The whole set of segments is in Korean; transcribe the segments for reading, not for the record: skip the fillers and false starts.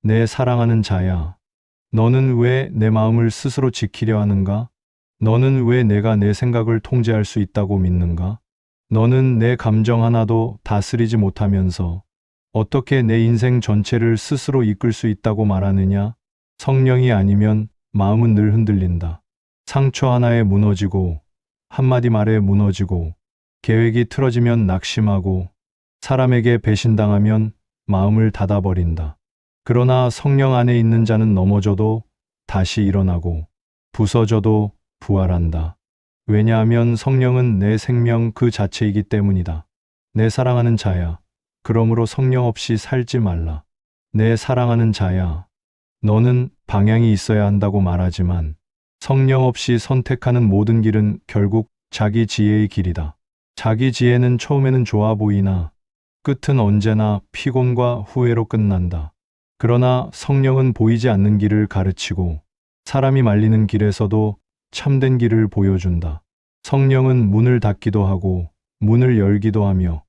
내 사랑하는 자야, 너는 왜 내 마음을 스스로 지키려 하는가? 너는 왜 내가 내 생각을 통제할 수 있다고 믿는가? 너는 내 감정 하나도 다스리지 못하면서 어떻게 내 인생 전체를 스스로 이끌 수 있다고 말하느냐? 성령이 아니면 마음은 늘 흔들린다. 상처 하나에 무너지고, 한마디 말에 무너지고, 계획이 틀어지면 낙심하고, 사람에게 배신당하면 마음을 닫아버린다. 그러나 성령 안에 있는 자는 넘어져도 다시 일어나고, 부서져도 부활한다. 왜냐하면 성령은 내 생명 그 자체이기 때문이다. 내 사랑하는 자야, 그러므로 성령 없이 살지 말라. 내 사랑하는 자야, 너는 방향이 있어야 한다고 말하지만 성령 없이 선택하는 모든 길은 결국 자기 지혜의 길이다. 자기 지혜는 처음에는 좋아 보이나 끝은 언제나 피곤과 후회로 끝난다. 그러나 성령은 보이지 않는 길을 가르치고 사람이 말리는 길에서도 참된 길을 보여준다. 성령은 문을 닫기도 하고 문을 열기도 하며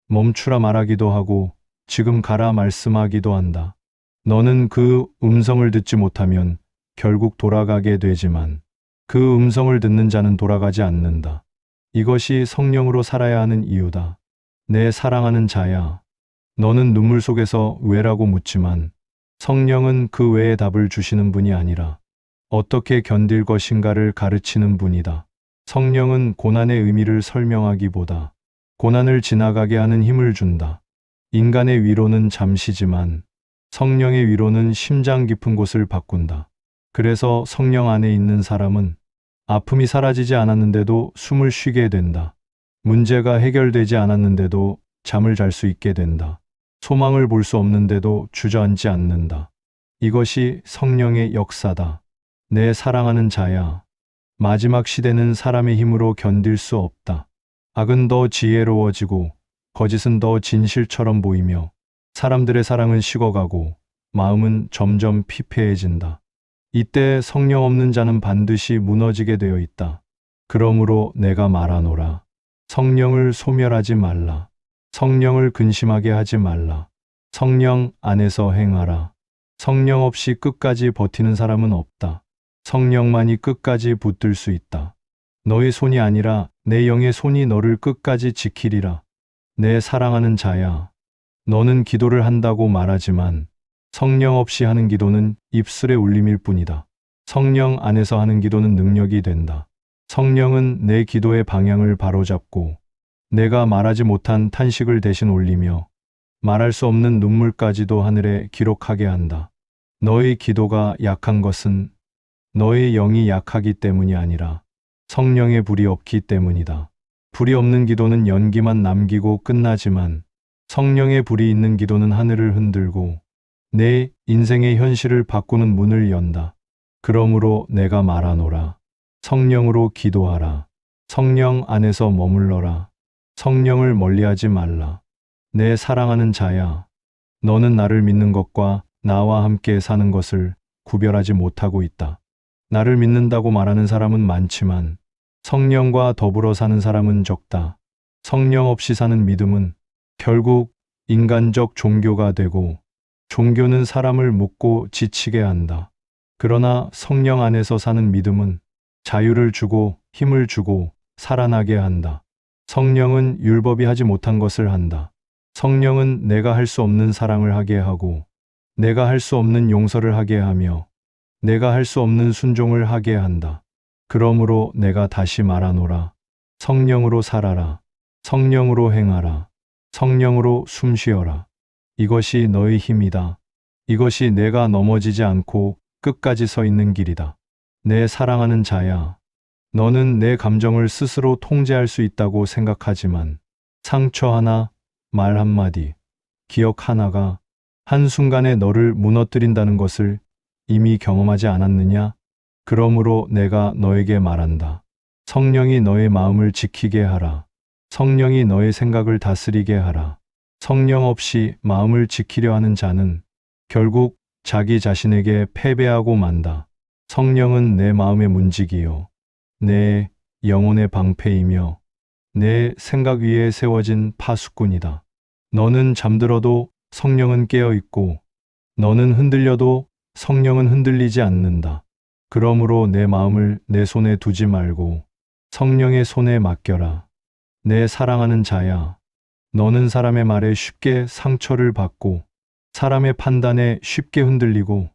멈추라 말하기도 하고 지금 가라 말씀하기도 한다. 너는 그 음성을 듣지 못하면 결국 돌아가게 되지만 그 음성을 듣는 자는 돌아가지 않는다. 이것이 성령으로 살아야 하는 이유다. 내 사랑하는 자야, 너는 눈물 속에서 왜라고 묻지만 성령은 그 외의 답을 주시는 분이 아니라 어떻게 견딜 것인가를 가르치는 분이다. 성령은 고난의 의미를 설명하기보다 고난을 지나가게 하는 힘을 준다. 인간의 위로는 잠시지만 성령의 위로는 심장 깊은 곳을 바꾼다. 그래서 성령 안에 있는 사람은 아픔이 사라지지 않았는데도 숨을 쉬게 된다. 문제가 해결되지 않았는데도 잠을 잘 수 있게 된다. 소망을 볼 수 없는데도 주저앉지 않는다. 이것이 성령의 역사다. 내 사랑하는 자야, 마지막 시대는 사람의 힘으로 견딜 수 없다. 악은 더 지혜로워지고 거짓은 더 진실처럼 보이며 사람들의 사랑은 식어가고 마음은 점점 피폐해진다. 이때 성령 없는 자는 반드시 무너지게 되어 있다. 그러므로 내가 말하노라. 성령을 소멸하지 말라. 성령을 근심하게 하지 말라. 성령 안에서 행하라. 성령 없이 끝까지 버티는 사람은 없다. 성령만이 끝까지 붙들 수 있다. 너의 손이 아니라 내 영의 손이 너를 끝까지 지키리라. 내 사랑하는 자야, 너는 기도를 한다고 말하지만 성령 없이 하는 기도는 입술의 울림일 뿐이다. 성령 안에서 하는 기도는 능력이 된다. 성령은 내 기도의 방향을 바로잡고 내가 말하지 못한 탄식을 대신 올리며 말할 수 없는 눈물까지도 하늘에 기록하게 한다. 너의 기도가 약한 것은 너의 영이 약하기 때문이 아니라 성령의 불이 없기 때문이다. 불이 없는 기도는 연기만 남기고 끝나지만 성령의 불이 있는 기도는 하늘을 흔들고 내 인생의 현실을 바꾸는 문을 연다. 그러므로 내가 말하노라. 성령으로 기도하라. 성령 안에서 머물러라. 성령을 멀리하지 말라. 내 사랑하는 자야, 너는 나를 믿는 것과 나와 함께 사는 것을 구별하지 못하고 있다. 나를 믿는다고 말하는 사람은 많지만 성령과 더불어 사는 사람은 적다. 성령 없이 사는 믿음은 결국 인간적 종교가 되고 종교는 사람을 묶고 지치게 한다. 그러나 성령 안에서 사는 믿음은 자유를 주고 힘을 주고 살아나게 한다. 성령은 율법이 하지 못한 것을 한다. 성령은 내가 할 수 없는 사랑을 하게 하고 내가 할 수 없는 용서를 하게 하며 내가 할 수 없는 순종을 하게 한다. 그러므로 내가 다시 말하노라. 성령으로 살아라. 성령으로 행하라. 성령으로 숨쉬어라. 이것이 너의 힘이다. 이것이 내가 넘어지지 않고 끝까지 서 있는 길이다. 내 사랑하는 자야, 너는 내 감정을 스스로 통제할 수 있다고 생각하지만 상처 하나, 말 한마디, 기억 하나가 한순간에 너를 무너뜨린다는 것을 이미 경험하지 않았느냐? 그러므로 내가 너에게 말한다. 성령이 너의 마음을 지키게 하라. 성령이 너의 생각을 다스리게 하라. 성령 없이 마음을 지키려 하는 자는 결국 자기 자신에게 패배하고 만다. 성령은 내 마음의 문지기요, 내 영혼의 방패이며 내 생각 위에 세워진 파수꾼이다. 너는 잠들어도 성령은 깨어 있고 너는 흔들려도 성령은 흔들리지 않는다. 그러므로 내 마음을 내 손에 두지 말고 성령의 손에 맡겨라. 내 사랑하는 자야, 너는 사람의 말에 쉽게 상처를 받고 사람의 판단에 쉽게 흔들리고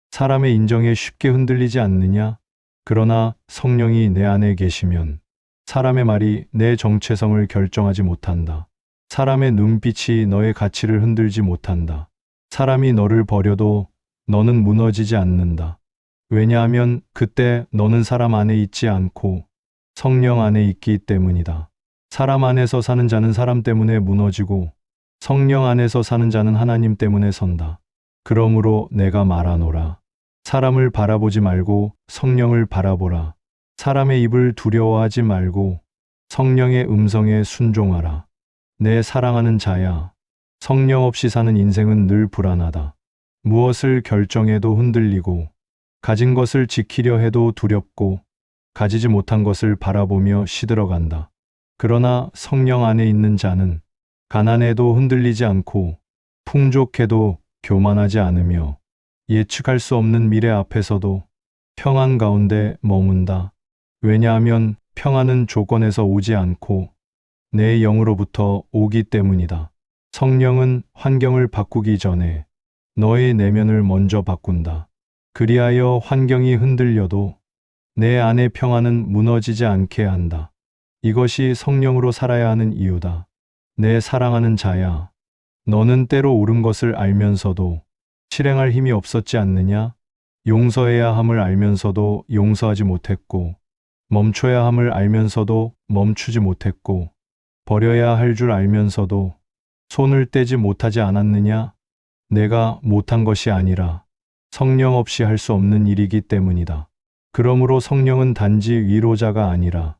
사람의 인정에 쉽게 흔들리지 않느냐? 그러나 성령이 내 안에 계시면 사람의 말이 내 정체성을 결정하지 못한다. 사람의 눈빛이 너의 가치를 흔들지 못한다. 사람이 너를 버려도 너는 무너지지 않는다. 왜냐하면 그때 너는 사람 안에 있지 않고 성령 안에 있기 때문이다. 사람 안에서 사는 자는 사람 때문에 무너지고 성령 안에서 사는 자는 하나님 때문에 선다. 그러므로 내가 말하노라. 사람을 바라보지 말고 성령을 바라보라. 사람의 입을 두려워하지 말고 성령의 음성에 순종하라. 내 사랑하는 자야, 성령 없이 사는 인생은 늘 불안하다. 무엇을 결정해도 흔들리고 가진 것을 지키려 해도 두렵고 가지지 못한 것을 바라보며 시들어간다. 그러나 성령 안에 있는 자는 가난해도 흔들리지 않고 풍족해도 교만하지 않으며 예측할 수 없는 미래 앞에서도 평안 가운데 머문다. 왜냐하면 평안은 조건에서 오지 않고 내 영으로부터 오기 때문이다. 성령은 환경을 바꾸기 전에 너의 내면을 먼저 바꾼다. 그리하여 환경이 흔들려도 내 안의 평안은 무너지지 않게 한다. 이것이 성령으로 살아야 하는 이유다. 내 사랑하는 자야, 너는 때로 옳은 것을 알면서도 실행할 힘이 없었지 않느냐? 용서해야 함을 알면서도 용서하지 못했고, 멈춰야 함을 알면서도 멈추지 못했고, 버려야 할 줄 알면서도 손을 떼지 못하지 않았느냐? 내가 못한 것이 아니라 성령 없이 할 수 없는 일이기 때문이다. 그러므로 성령은 단지 위로자가 아니라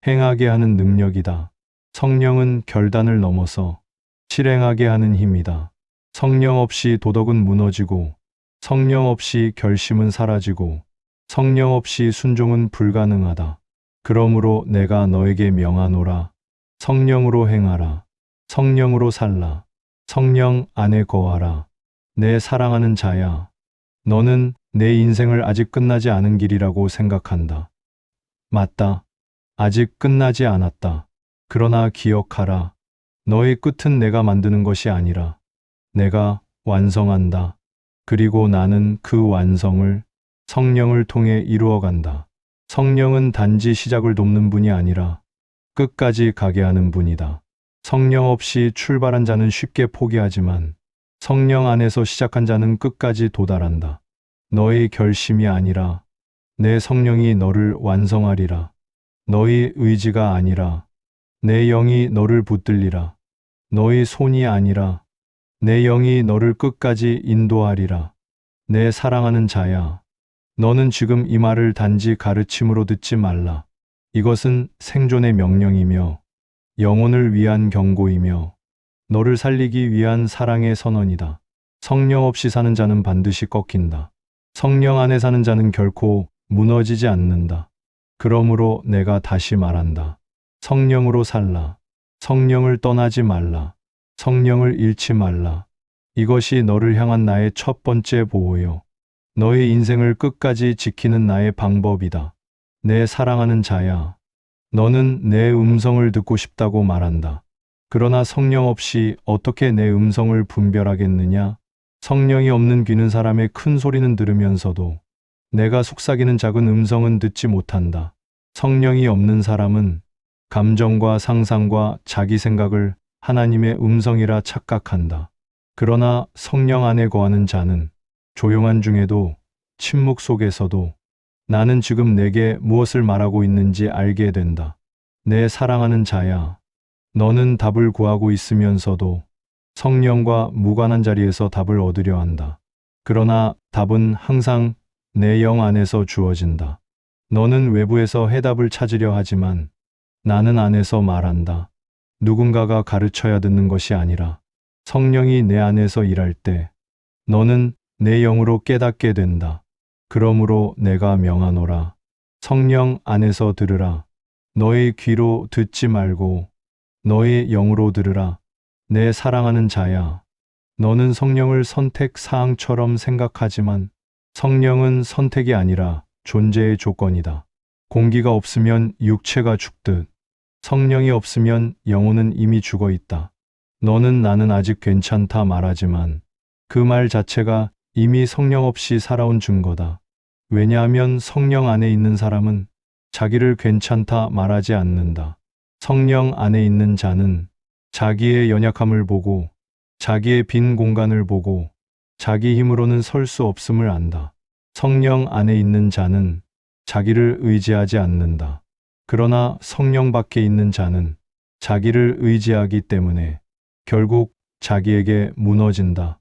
행하게 하는 능력이다. 성령은 결단을 넘어서 실행하게 하는 힘이다. 성령 없이 도덕은 무너지고 성령 없이 결심은 사라지고 성령 없이 순종은 불가능하다. 그러므로 내가 너에게 명하노라. 성령으로 행하라. 성령으로 살라. 성령 안에 거하라. 내 사랑하는 자야, 너는 내 인생을 아직 끝나지 않은 길이라고 생각한다. 맞다. 아직 끝나지 않았다. 그러나 기억하라. 너의 끝은 내가 만드는 것이 아니라 내가 완성한다. 그리고 나는 그 완성을 성령을 통해 이루어간다. 성령은 단지 시작을 돕는 분이 아니라 끝까지 가게 하는 분이다. 성령 없이 출발한 자는 쉽게 포기하지만 성령 안에서 시작한 자는 끝까지 도달한다. 너의 결심이 아니라 내 성령이 너를 완성하리라. 너의 의지가 아니라 내 영이 너를 붙들리라. 너의 손이 아니라 내 영이 너를 끝까지 인도하리라. 내 사랑하는 자야, 너는 지금 이 말을 단지 가르침으로 듣지 말라. 이것은 생존의 명령이며 영혼을 위한 경고이며 너를 살리기 위한 사랑의 선언이다. 성령 없이 사는 자는 반드시 꺾인다. 성령 안에 사는 자는 결코 무너지지 않는다. 그러므로 내가 다시 말한다. 성령으로 살라. 성령을 떠나지 말라. 성령을 잃지 말라. 이것이 너를 향한 나의 첫 번째 보호요. 너의 인생을 끝까지 지키는 나의 방법이다. 내 사랑하는 자야, 너는 내 음성을 듣고 싶다고 말한다. 그러나 성령 없이 어떻게 내 음성을 분별하겠느냐? 성령이 없는 귀는 사람의 큰 소리는 들으면서도 내가 속삭이는 작은 음성은 듣지 못한다. 성령이 없는 사람은 감정과 상상과 자기 생각을 하나님의 음성이라 착각한다. 그러나 성령 안에 거하는 자는 조용한 중에도 침묵 속에서도 나는 지금 내게 무엇을 말하고 있는지 알게 된다. 내 사랑하는 자야, 너는 답을 구하고 있으면서도 성령과 무관한 자리에서 답을 얻으려 한다. 그러나 답은 항상 내 영 안에서 주어진다. 너는 외부에서 해답을 찾으려 하지만 나는 안에서 말한다. 누군가가 가르쳐야 듣는 것이 아니라 성령이 내 안에서 일할 때 너는 내 영으로 깨닫게 된다. 그러므로 내가 명하노라. 성령 안에서 들으라. 너의 귀로 듣지 말고 너의 영으로 들으라. 내 사랑하는 자야, 너는 성령을 선택 사항처럼 생각하지만 성령은 선택이 아니라 존재의 조건이다. 공기가 없으면 육체가 죽듯 성령이 없으면 영혼은 이미 죽어 있다. 너는 나는 아직 괜찮다 말하지만 그 말 자체가 이미 성령 없이 살아온 증거다. 왜냐하면 성령 안에 있는 사람은 자기를 괜찮다 말하지 않는다. 성령 안에 있는 자는 자기의 연약함을 보고 자기의 빈 공간을 보고 자기 힘으로는 설 수 없음을 안다. 성령 안에 있는 자는 자기를 의지하지 않는다. 그러나 성령 밖에 있는 자는 자기를 의지하기 때문에 결국 자기에게 무너진다.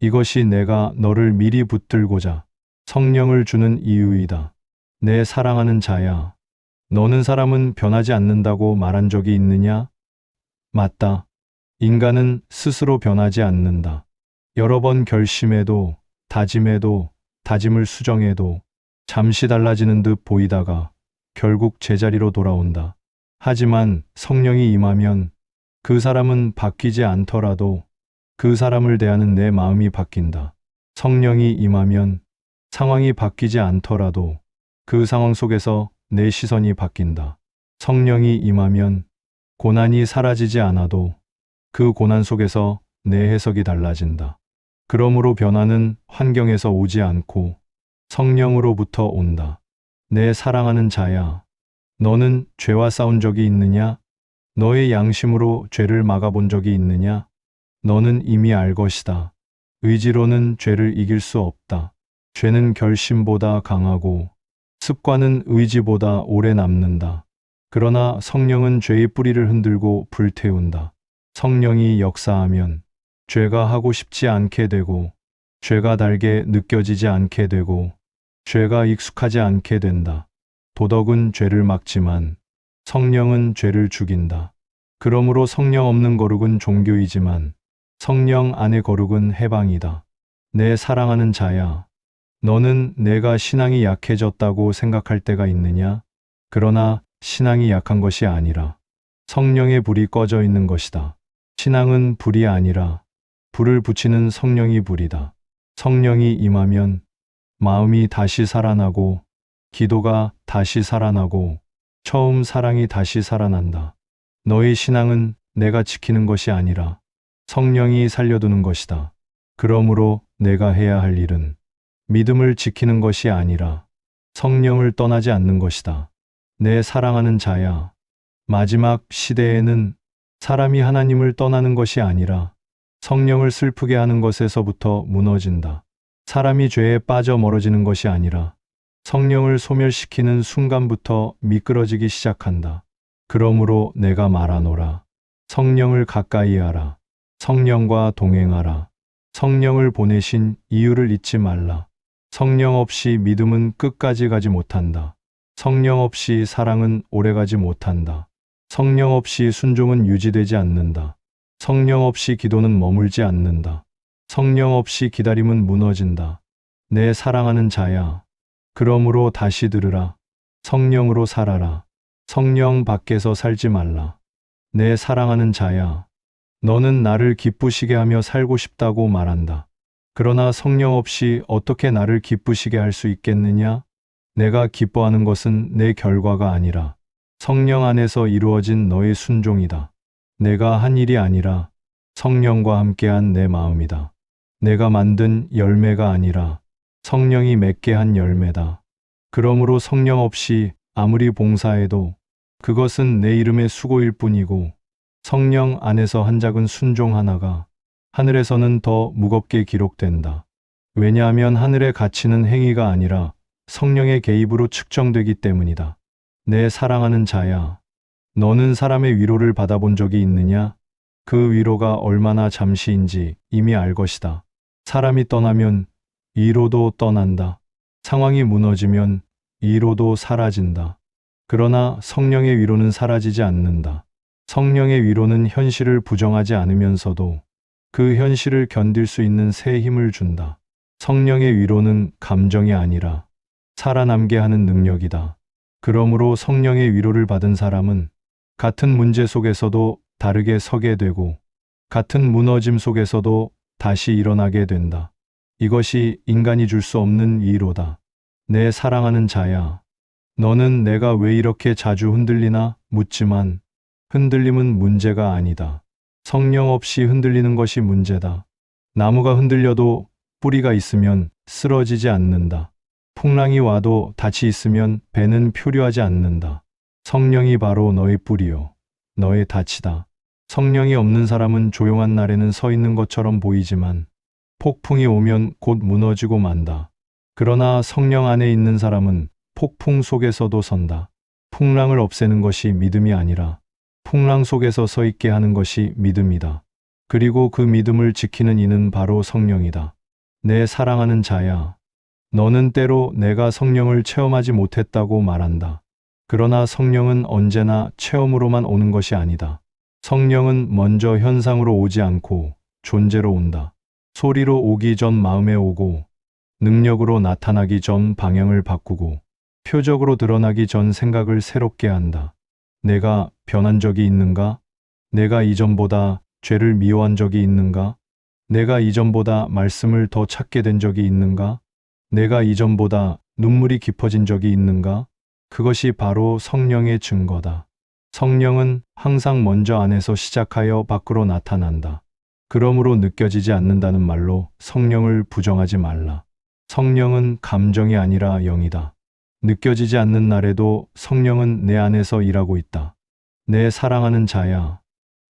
이것이 내가 너를 미리 붙들고자 성령을 주는 이유이다. 내 사랑하는 자야, 너는 사람은 변하지 않는다고 말한 적이 있느냐? 맞다. 인간은 스스로 변하지 않는다. 여러 번 결심해도, 다짐해도, 다짐을 수정해도 잠시 달라지는 듯 보이다가 결국 제자리로 돌아온다. 하지만 성령이 임하면 그 사람은 바뀌지 않더라도 그 사람을 대하는 내 마음이 바뀐다. 성령이 임하면 상황이 바뀌지 않더라도 그 상황 속에서 내 시선이 바뀐다. 성령이 임하면 고난이 사라지지 않아도 그 고난 속에서 내 해석이 달라진다. 그러므로 변화는 환경에서 오지 않고 성령으로부터 온다. 내 사랑하는 자야, 너는 죄와 싸운 적이 있느냐? 너의 양심으로 죄를 막아본 적이 있느냐? 너는 이미 알 것이다. 의지로는 죄를 이길 수 없다. 죄는 결심보다 강하고 습관은 의지보다 오래 남는다. 그러나 성령은 죄의 뿌리를 흔들고 불태운다. 성령이 역사하면 죄가 하고 싶지 않게 되고 죄가 달게 느껴지지 않게 되고 죄가 익숙하지 않게 된다. 도덕은 죄를 막지만 성령은 죄를 죽인다. 그러므로 성령 없는 거룩은 종교이지만 성령 안의 거룩은 해방이다. 내 사랑하는 자야, 너는 내가 신앙이 약해졌다고 생각할 때가 있느냐? 그러나 신앙이 약한 것이 아니라 성령의 불이 꺼져 있는 것이다. 신앙은 불이 아니라 불을 붙이는 성령이 불이다. 성령이 임하면 마음이 다시 살아나고 기도가 다시 살아나고 처음 사랑이 다시 살아난다. 너의 신앙은 내가 지키는 것이 아니라 성령이 살려두는 것이다. 그러므로 내가 해야 할 일은 믿음을 지키는 것이 아니라 성령을 떠나지 않는 것이다. 내 사랑하는 자야, 마지막 시대에는 사람이 하나님을 떠나는 것이 아니라 성령을 슬프게 하는 것에서부터 무너진다. 사람이 죄에 빠져 멀어지는 것이 아니라 성령을 소멸시키는 순간부터 미끄러지기 시작한다. 그러므로 내가 말하노라. 성령을 가까이 하라. 성령과 동행하라. 성령을 보내신 이유를 잊지 말라. 성령 없이 믿음은 끝까지 가지 못한다. 성령 없이 사랑은 오래가지 못한다. 성령 없이 순종은 유지되지 않는다. 성령 없이 기도는 머물지 않는다. 성령 없이 기다림은 무너진다. 내 사랑하는 자야, 그러므로 다시 들으라. 성령으로 살아라. 성령 밖에서 살지 말라. 내 사랑하는 자야, 너는 나를 기쁘시게 하며 살고 싶다고 말한다. 그러나 성령 없이 어떻게 나를 기쁘시게 할 수 있겠느냐? 내가 기뻐하는 것은 내 결과가 아니라 성령 안에서 이루어진 너의 순종이다. 내가 한 일이 아니라 성령과 함께한 내 마음이다. 내가 만든 열매가 아니라 성령이 맺게 한 열매다. 그러므로 성령 없이 아무리 봉사해도 그것은 내 이름의 수고일 뿐이고 성령 안에서 한 작은 순종 하나가 하늘에서는 더 무겁게 기록된다. 왜냐하면 하늘의 가치는 행위가 아니라 성령의 개입으로 측정되기 때문이다. 내 사랑하는 자야, 너는 사람의 위로를 받아본 적이 있느냐? 그 위로가 얼마나 잠시인지 이미 알 것이다. 사람이 떠나면 위로도 떠난다. 상황이 무너지면 위로도 사라진다. 그러나 성령의 위로는 사라지지 않는다. 성령의 위로는 현실을 부정하지 않으면서도 그 현실을 견딜 수 있는 새 힘을 준다. 성령의 위로는 감정이 아니라 살아남게 하는 능력이다. 그러므로 성령의 위로를 받은 사람은 같은 문제 속에서도 다르게 서게 되고 같은 무너짐 속에서도 다시 일어나게 된다. 이것이 인간이 줄 수 없는 위로다. 내 사랑하는 자야. 너는 내가 왜 이렇게 자주 흔들리나 묻지만 흔들림은 문제가 아니다. 성령 없이 흔들리는 것이 문제다. 나무가 흔들려도 뿌리가 있으면 쓰러지지 않는다. 풍랑이 와도 닻이 있으면 배는 표류하지 않는다. 성령이 바로 너의 뿌리요, 너의 닻이다. 성령이 없는 사람은 조용한 날에는 서 있는 것처럼 보이지만 폭풍이 오면 곧 무너지고 만다. 그러나 성령 안에 있는 사람은 폭풍 속에서도 선다. 풍랑을 없애는 것이 믿음이 아니라 풍랑 속에서 서 있게 하는 것이 믿음이다. 그리고 그 믿음을 지키는 이는 바로 성령이다. 내 사랑하는 자야. 너는 때로 내가 성령을 체험하지 못했다고 말한다. 그러나 성령은 언제나 체험으로만 오는 것이 아니다. 성령은 먼저 현상으로 오지 않고 존재로 온다. 소리로 오기 전 마음에 오고, 능력으로 나타나기 전 방향을 바꾸고, 표적으로 드러나기 전 생각을 새롭게 한다. 내가 변한 적이 있는가? 내가 이전보다 죄를 미워한 적이 있는가? 내가 이전보다 말씀을 더 찾게 된 적이 있는가? 내가 이전보다 눈물이 깊어진 적이 있는가? 그것이 바로 성령의 증거다. 성령은 항상 먼저 안에서 시작하여 밖으로 나타난다. 그러므로 느껴지지 않는다는 말로 성령을 부정하지 말라. 성령은 감정이 아니라 영이다. 느껴지지 않는 날에도 성령은 내 안에서 일하고 있다. 내 사랑하는 자야.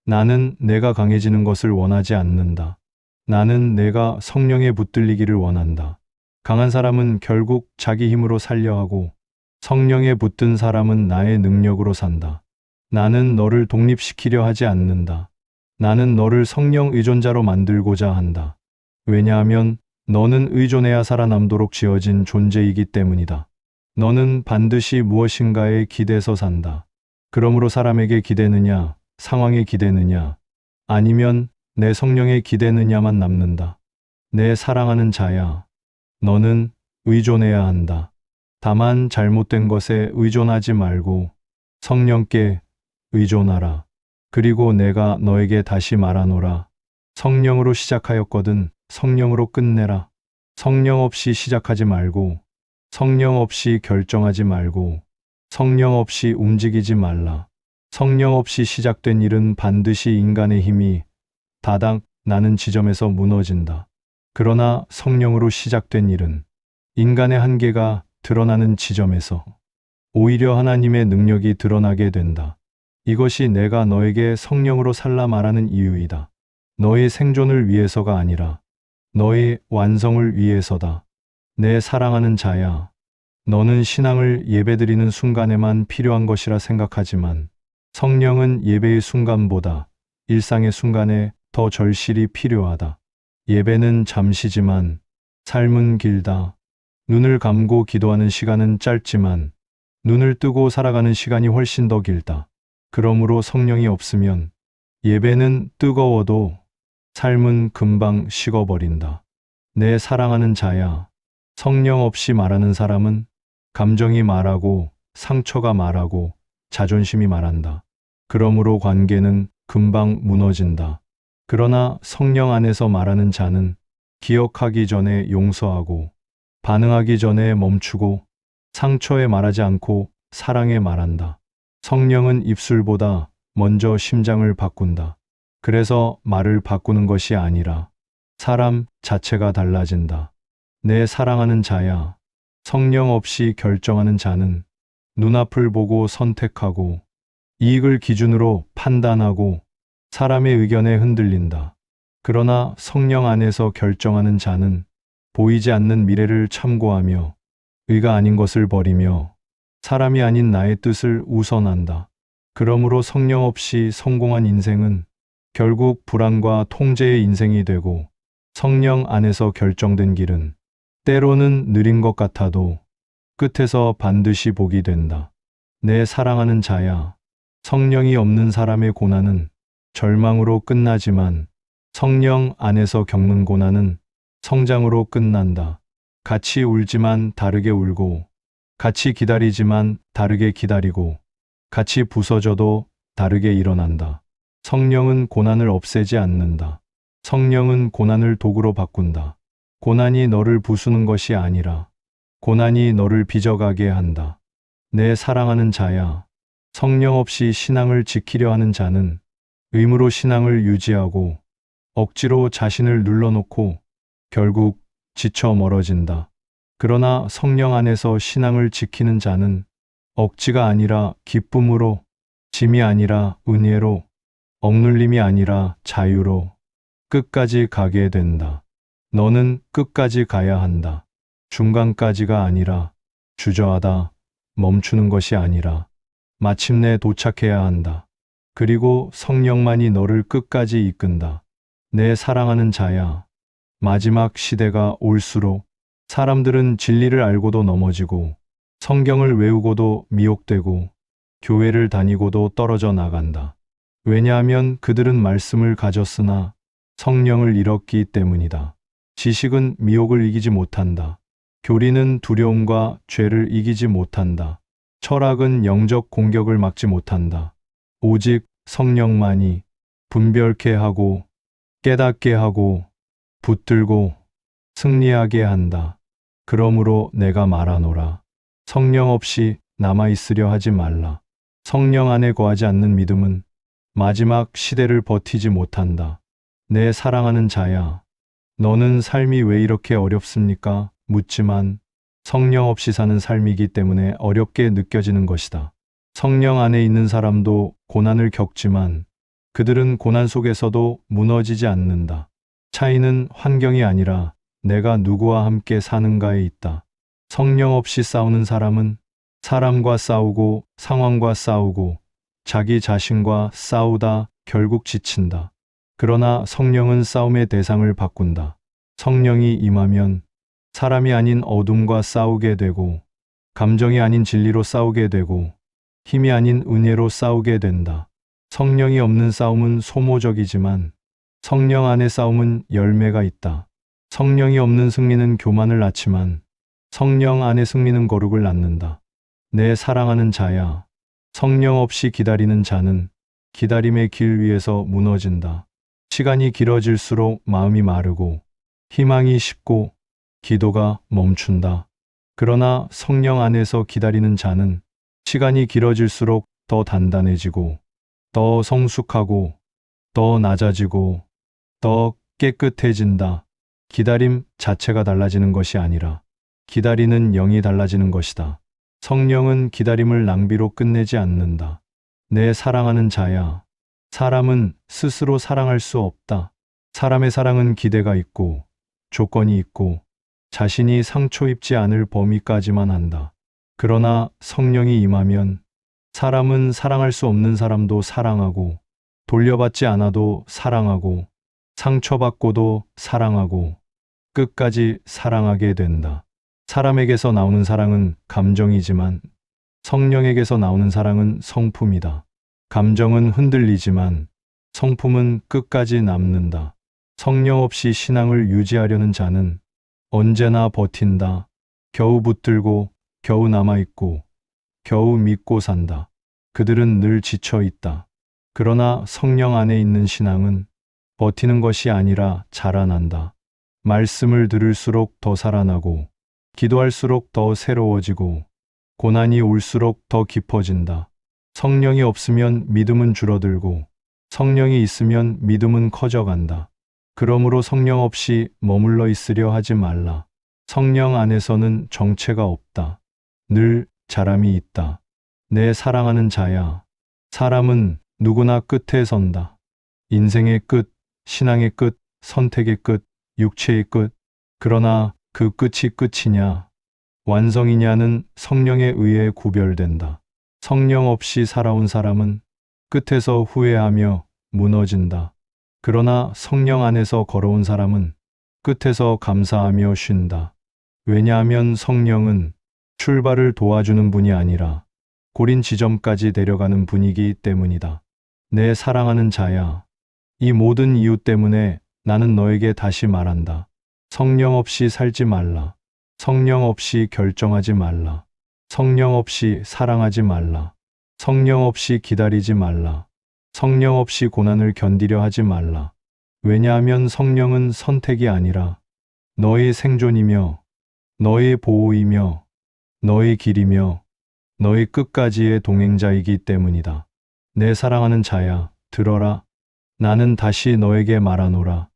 나는 내가 강해지는 것을 원하지 않는다. 나는 내가 성령에 붙들리기를 원한다. 강한 사람은 결국 자기 힘으로 살려 하고 성령에 붙든 사람은 나의 능력으로 산다. 나는 너를 독립시키려 하지 않는다. 나는 너를 성령 의존자로 만들고자 한다. 왜냐하면 너는 의존해야 살아남도록 지어진 존재이기 때문이다. 너는 반드시 무엇인가에 기대서 산다. 그러므로 사람에게 기대느냐, 상황에 기대느냐, 아니면 내 성령에 기대느냐만 남는다. 내 사랑하는 자야. 너는 의존해야 한다. 다만 잘못된 것에 의존하지 말고 성령께 의존하라. 그리고 내가 너에게 다시 말하노라. 성령으로 시작하였거든 성령으로 끝내라. 성령 없이 시작하지 말고 성령 없이 결정하지 말고 성령 없이 움직이지 말라. 성령 없이 시작된 일은 반드시 인간의 힘이 다닥 나는 지점에서 무너진다. 그러나 성령으로 시작된 일은 인간의 한계가 드러나는 지점에서 오히려 하나님의 능력이 드러나게 된다. 이것이 내가 너에게 성령으로 살라 말하는 이유이다. 너의 생존을 위해서가 아니라 너의 완성을 위해서다. 내 사랑하는 자야. 너는 신앙을 예배드리는 순간에만 필요한 것이라 생각하지만 성령은 예배의 순간보다 일상의 순간에 더 절실히 필요하다. 예배는 잠시지만 삶은 길다. 눈을 감고 기도하는 시간은 짧지만 눈을 뜨고 살아가는 시간이 훨씬 더 길다. 그러므로 성령이 없으면 예배는 뜨거워도 삶은 금방 식어버린다. 내 사랑하는 자야. 성령 없이 말하는 사람은 감정이 말하고 상처가 말하고 자존심이 말한다. 그러므로 관계는 금방 무너진다. 그러나 성령 안에서 말하는 자는 기억하기 전에 용서하고 반응하기 전에 멈추고 상처에 말하지 않고 사랑에 말한다. 성령은 입술보다 먼저 심장을 바꾼다. 그래서 말을 바꾸는 것이 아니라 사람 자체가 달라진다. 내 사랑하는 자야. 성령 없이 결정하는 자는 눈앞을 보고 선택하고 이익을 기준으로 판단하고 사람의 의견에 흔들린다. 그러나 성령 안에서 결정하는 자는 보이지 않는 미래를 참고하며 의가 아닌 것을 버리며 사람이 아닌 나의 뜻을 우선한다. 그러므로 성령 없이 성공한 인생은 결국 불안과 통제의 인생이 되고 성령 안에서 결정된 길은 때로는 느린 것 같아도 끝에서 반드시 복이 된다. 내 사랑하는 자야. 성령이 없는 사람의 고난은 절망으로 끝나지만 성령 안에서 겪는 고난은 성장으로 끝난다. 같이 울지만 다르게 울고, 같이 기다리지만 다르게 기다리고, 같이 부서져도 다르게 일어난다. 성령은 고난을 없애지 않는다. 성령은 고난을 도구로 바꾼다. 고난이 너를 부수는 것이 아니라 고난이 너를 빚어가게 한다. 내 사랑하는 자야, 성령 없이 신앙을 지키려 하는 자는 의무로 신앙을 유지하고 억지로 자신을 눌러놓고 결국 지쳐 멀어진다. 그러나 성령 안에서 신앙을 지키는 자는 억지가 아니라 기쁨으로, 짐이 아니라 은혜로, 억눌림이 아니라 자유로 끝까지 가게 된다. 너는 끝까지 가야 한다. 중간까지가 아니라 주저하다 멈추는 것이 아니라 마침내 도착해야 한다. 그리고 성령만이 너를 끝까지 이끈다. 내 사랑하는 자야, 마지막 시대가 올수록 사람들은 진리를 알고도 넘어지고 성경을 외우고도 미혹되고 교회를 다니고도 떨어져 나간다. 왜냐하면 그들은 말씀을 가졌으나 성령을 잃었기 때문이다. 지식은 미혹을 이기지 못한다. 교리는 두려움과 죄를 이기지 못한다. 철학은 영적 공격을 막지 못한다. 오직 성령만이 분별케 하고 깨닫게 하고 붙들고 승리하게 한다. 그러므로 내가 말하노라. 성령 없이 남아있으려 하지 말라. 성령 안에 거하지 않는 믿음은 마지막 시대를 버티지 못한다. 내 사랑하는 자야, 너는 삶이 왜 이렇게 어렵습니까? 묻지만 성령 없이 사는 삶이기 때문에 어렵게 느껴지는 것이다. 성령 안에 있는 사람도 고난을 겪지만 그들은 고난 속에서도 무너지지 않는다. 차이는 환경이 아니라 내가 누구와 함께 사는가에 있다. 성령 없이 싸우는 사람은 사람과 싸우고 상황과 싸우고 자기 자신과 싸우다 결국 지친다. 그러나 성령은 싸움의 대상을 바꾼다. 성령이 임하면 사람이 아닌 어둠과 싸우게 되고 감정이 아닌 진리로 싸우게 되고 힘이 아닌 은혜로 싸우게 된다. 성령이 없는 싸움은 소모적이지만 성령 안의 싸움은 열매가 있다. 성령이 없는 승리는 교만을 낳지만 성령 안의 승리는 거룩을 낳는다. 내 사랑하는 자야, 성령 없이 기다리는 자는 기다림의 길 위에서 무너진다. 시간이 길어질수록 마음이 마르고 희망이 식고 기도가 멈춘다. 그러나 성령 안에서 기다리는 자는 시간이 길어질수록 더 단단해지고 더 성숙하고 더 낮아지고 더 깨끗해진다. 기다림 자체가 달라지는 것이 아니라 기다리는 영이 달라지는 것이다. 성령은 기다림을 낭비로 끝내지 않는다. 내 사랑하는 자야, 사람은 스스로 사랑할 수 없다. 사람의 사랑은 기대가 있고 조건이 있고 자신이 상처 입지 않을 범위까지만 한다. 그러나 성령이 임하면 사람은 사랑할 수 없는 사람도 사랑하고 돌려받지 않아도 사랑하고 상처받고도 사랑하고 끝까지 사랑하게 된다. 사람에게서 나오는 사랑은 감정이지만 성령에게서 나오는 사랑은 성품이다. 감정은 흔들리지만 성품은 끝까지 남는다. 성령 없이 신앙을 유지하려는 자는 언제나 버틴다. 겨우 붙들고 겨우 남아있고 겨우 믿고 산다. 그들은 늘 지쳐 있다. 그러나 성령 안에 있는 신앙은 버티는 것이 아니라 자라난다. 말씀을 들을수록 더 살아나고 기도할수록 더 새로워지고 고난이 올수록 더 깊어진다. 성령이 없으면 믿음은 줄어들고 성령이 있으면 믿음은 커져간다. 그러므로 성령 없이 머물러 있으려 하지 말라. 성령 안에서는 정체가 없다. 늘 자람이 있다. 내 사랑하는 자야, 사람은 누구나 끝에 선다. 인생의 끝, 신앙의 끝, 선택의 끝, 육체의 끝. 그러나 그 끝이 끝이냐, 완성이냐는 성령에 의해 구별된다. 성령 없이 살아온 사람은 끝에서 후회하며 무너진다. 그러나 성령 안에서 걸어온 사람은 끝에서 감사하며 쉰다. 왜냐하면 성령은 출발을 도와주는 분이 아니라 고린 지점까지 데려가는 분이기 때문이다. 내 사랑하는 자야, 이 모든 이유 때문에 나는 너에게 다시 말한다. 성령 없이 살지 말라. 성령 없이 결정하지 말라. 성령 없이 사랑하지 말라. 성령 없이 기다리지 말라. 성령 없이 고난을 견디려 하지 말라. 왜냐하면 성령은 선택이 아니라 너의 생존이며 너의 보호이며 너의 길이며 너의 끝까지의 동행자이기 때문이다. 내 사랑하는 자야, 들어라. 나는 다시 너에게 말하노라.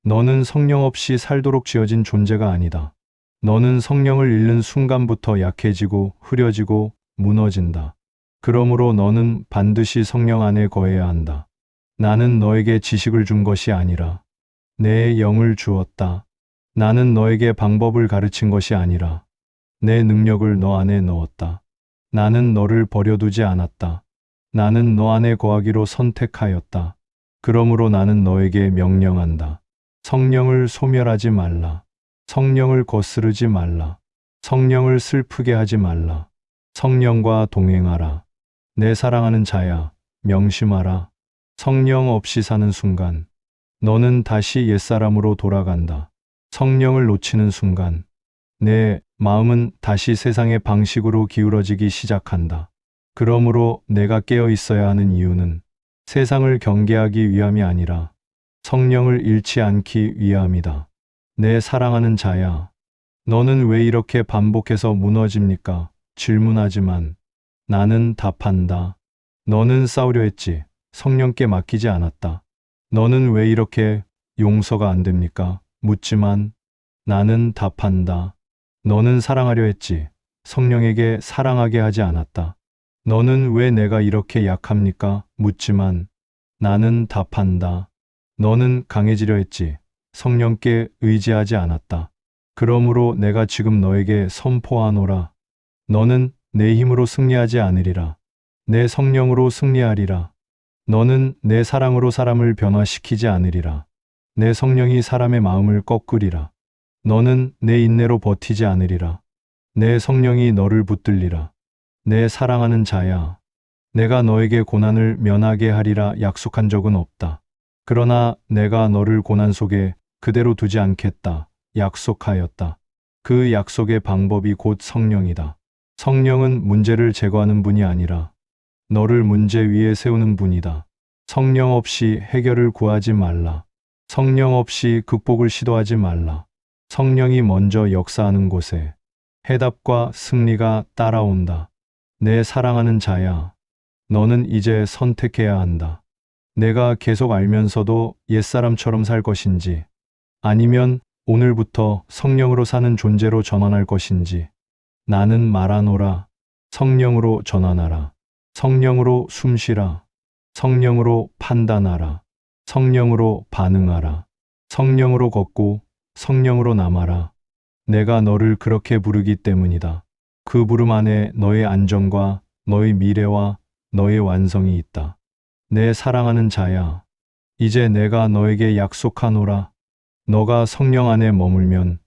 너는 성령 없이 살도록 지어진 존재가 아니다. 너는 성령을 잃는 순간부터 약해지고 흐려지고 무너진다. 그러므로 너는 반드시 성령 안에 거해야 한다. 나는 너에게 지식을 준 것이 아니라 내 영을 주었다. 나는 너에게 방법을 가르친 것이 아니라 내 능력을 너 안에 넣었다. 나는 너를 버려두지 않았다. 나는 너 안에 거하기로 선택하였다. 그러므로 나는 너에게 명령한다. 성령을 소멸하지 말라. 성령을 거스르지 말라. 성령을 슬프게 하지 말라. 성령과 동행하라. 내 사랑하는 자야, 명심하라. 성령 없이 사는 순간 너는 다시 옛사람으로 돌아간다. 성령을 놓치는 순간 내 마음은 다시 세상의 방식으로 기울어지기 시작한다. 그러므로 내가 깨어 있어야 하는 이유는 세상을 경계하기 위함이 아니라 성령을 잃지 않기 위함이다. 내 사랑하는 자야, 너는 왜 이렇게 반복해서 무너집니까? 질문하지만 나는 답한다. 너는 싸우려 했지. 성령께 맡기지 않았다. 너는 왜 이렇게 용서가 안 됩니까? 묻지만 나는 답한다. 너는 사랑하려 했지. 성령에게 사랑하게 하지 않았다. 너는 왜 내가 이렇게 약합니까? 묻지만 나는 답한다. 너는 강해지려 했지. 성령께 의지하지 않았다. 그러므로 내가 지금 너에게 선포하노라. 너는 내 힘으로 승리하지 않으리라. 내 성령으로 승리하리라. 너는 내 사랑으로 사람을 변화시키지 않으리라. 내 성령이 사람의 마음을 꺾으리라. 너는 내 인내로 버티지 않으리라. 내 성령이 너를 붙들리라. 내 사랑하는 자야, 내가 너에게 고난을 면하게 하리라 약속한 적은 없다. 그러나 내가 너를 고난 속에 그대로 두지 않겠다 약속하였다. 그 약속의 방법이 곧 성령이다. 성령은 문제를 제거하는 분이 아니라 너를 문제 위에 세우는 분이다. 성령 없이 해결을 구하지 말라. 성령 없이 극복을 시도하지 말라. 성령이 먼저 역사하는 곳에 해답과 승리가 따라온다. 내 사랑하는 자야, 너는 이제 선택해야 한다. 내가 계속 알면서도 옛사람처럼 살 것인지, 아니면 오늘부터 성령으로 사는 존재로 전환할 것인지. 나는 말하노라. 성령으로 전환하라. 성령으로 숨쉬라. 성령으로 판단하라. 성령으로 반응하라. 성령으로 걷고 성령으로 남아라. 내가 너를 그렇게 부르기 때문이다. 그 부름 안에 너의 안정과 너의 미래와 너의 완성이 있다. 내 사랑하는 자야, 이제 내가 너에게 약속하노라. 너가 성령 안에 머물면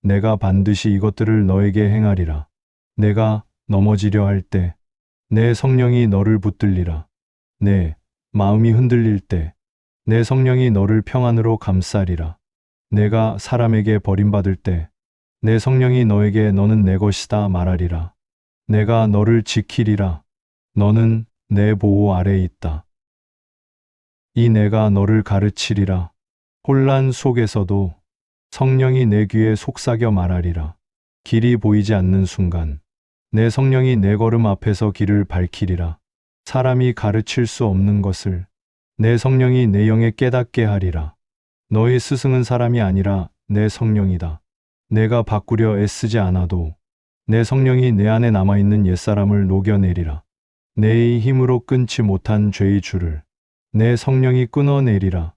내가 반드시 이것들을 너에게 행하리라. 내가 넘어지려 할 때 내 성령이 너를 붙들리라. 내 마음이 흔들릴 때 내 성령이 너를 평안으로 감싸리라. 내가 사람에게 버림받을 때 내 성령이 너에게 너는 내 것이다 말하리라. 내가 너를 지키리라. 너는 내 보호 아래에 있다. 이 내가 너를 가르치리라. 혼란 속에서도 성령이 내 귀에 속삭여 말하리라. 길이 보이지 않는 순간 내 성령이 내 걸음 앞에서 길을 밝히리라. 사람이 가르칠 수 없는 것을 내 성령이 내 영에 깨닫게 하리라. 너의 스승은 사람이 아니라 내 성령이다. 내가 바꾸려 애쓰지 않아도 내 성령이 내 안에 남아있는 옛사람을 녹여내리라. 내 힘으로 끊지 못한 죄의 줄을 내 성령이 끊어내리라.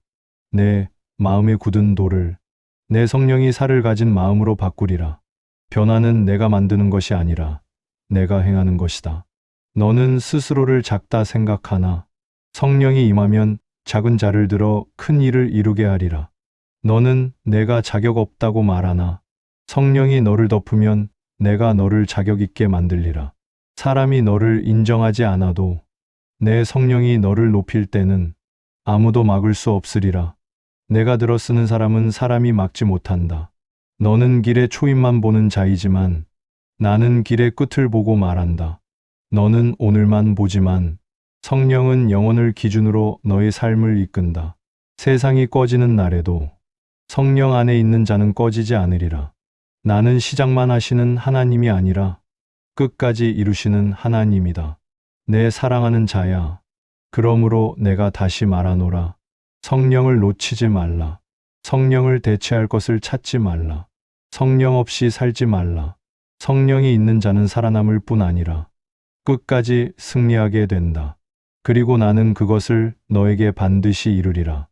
내 마음의 굳은 돌을 내 성령이 살을 가진 마음으로 바꾸리라. 변화는 내가 만드는 것이 아니라 내가 행하는 것이다. 너는 스스로를 작다 생각하나 성령이 임하면 작은 자를 들어 큰 일을 이루게 하리라. 너는 내가 자격 없다고 말하나 성령이 너를 덮으면 내가 너를 자격 있게 만들리라. 사람이 너를 인정하지 않아도 내 성령이 너를 높일 때는 아무도 막을 수 없으리라. 내가 들어 쓰는 사람은 사람이 막지 못한다. 너는 길의 초입만 보는 자이지만 나는 길의 끝을 보고 말한다. 너는 오늘만 보지만 성령은 영원을 기준으로 너의 삶을 이끈다. 세상이 꺼지는 날에도 성령 안에 있는 자는 꺼지지 않으리라. 나는 시작만 하시는 하나님이 아니라 끝까지 이루시는 하나님이다. 내 사랑하는 자야. 그러므로 내가 다시 말하노라. 성령을 놓치지 말라. 성령을 대체할 것을 찾지 말라. 성령 없이 살지 말라. 성령이 있는 자는 살아남을 뿐 아니라 끝까지 승리하게 된다. 그리고 나는 그것을 너에게 반드시 이루리라.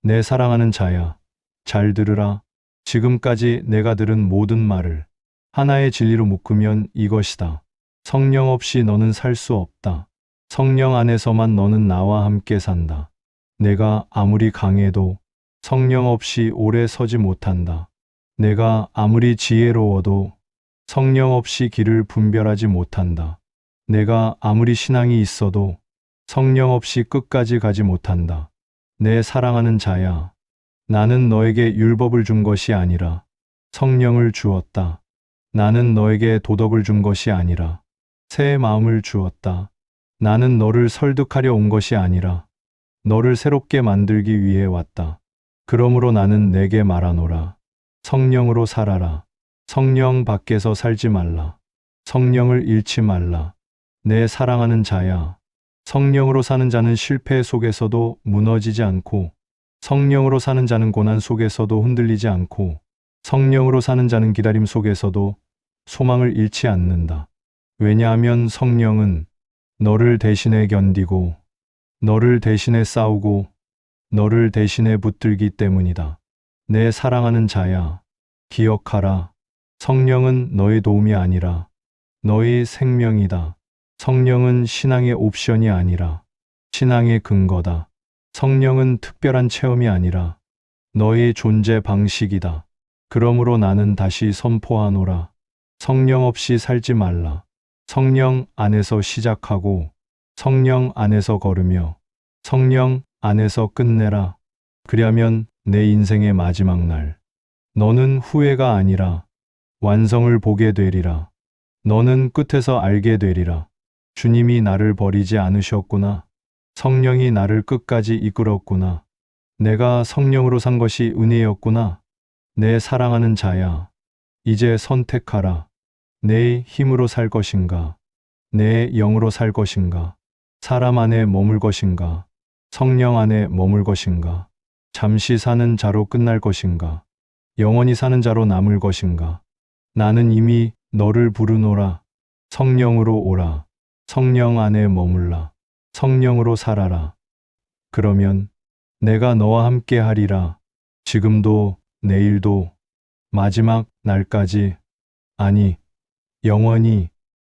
내 사랑하는 자야, 잘 들으라. 지금까지 내가 들은 모든 말을 하나의 진리로 묶으면 이것이다. 성령 없이 너는 살 수 없다. 성령 안에서만 너는 나와 함께 산다. 내가 아무리 강해도 성령 없이 오래 서지 못한다. 내가 아무리 지혜로워도 성령 없이 길을 분별하지 못한다. 내가 아무리 신앙이 있어도 성령 없이 끝까지 가지 못한다. 내 사랑하는 자야, 나는 너에게 율법을 준 것이 아니라 성령을 주었다. 나는 너에게 도덕을 준 것이 아니라 새 마음을 주었다. 나는 너를 설득하려 온 것이 아니라 너를 새롭게 만들기 위해 왔다. 그러므로 나는 내게 말하노라. 성령으로 살아라. 성령 밖에서 살지 말라. 성령을 잃지 말라. 내 사랑하는 자야, 성령으로 사는 자는 실패 속에서도 무너지지 않고 성령으로 사는 자는 고난 속에서도 흔들리지 않고 성령으로 사는 자는 기다림 속에서도 소망을 잃지 않는다. 왜냐하면 성령은 너를 대신해 견디고 너를 대신해 싸우고 너를 대신해 붙들기 때문이다. 내 사랑하는 자야, 기억하라. 성령은 너의 도움이 아니라 너의 생명이다. 성령은 신앙의 옵션이 아니라 신앙의 근거다. 성령은 특별한 체험이 아니라 너의 존재 방식이다. 그러므로 나는 다시 선포하노라. 성령 없이 살지 말라. 성령 안에서 시작하고 성령 안에서 걸으며 성령 안에서 끝내라. 그리하면 내 인생의 마지막 날 너는 후회가 아니라 완성을 보게 되리라. 너는 끝에서 알게 되리라. 주님이 나를 버리지 않으셨구나. 성령이 나를 끝까지 이끌었구나. 내가 성령으로 산 것이 은혜였구나. 내 사랑하는 자야, 이제 선택하라. 내 힘으로 살 것인가? 내 영으로 살 것인가? 사람 안에 머물 것인가? 성령 안에 머물 것인가? 잠시 사는 자로 끝날 것인가? 영원히 사는 자로 남을 것인가? 나는 이미 너를 부르노라. 성령으로 오라. 성령 안에 머물라. 성령으로 살아라. 그러면 내가 너와 함께 하리라. 지금도 내일도 마지막 날까지, 아니 영원히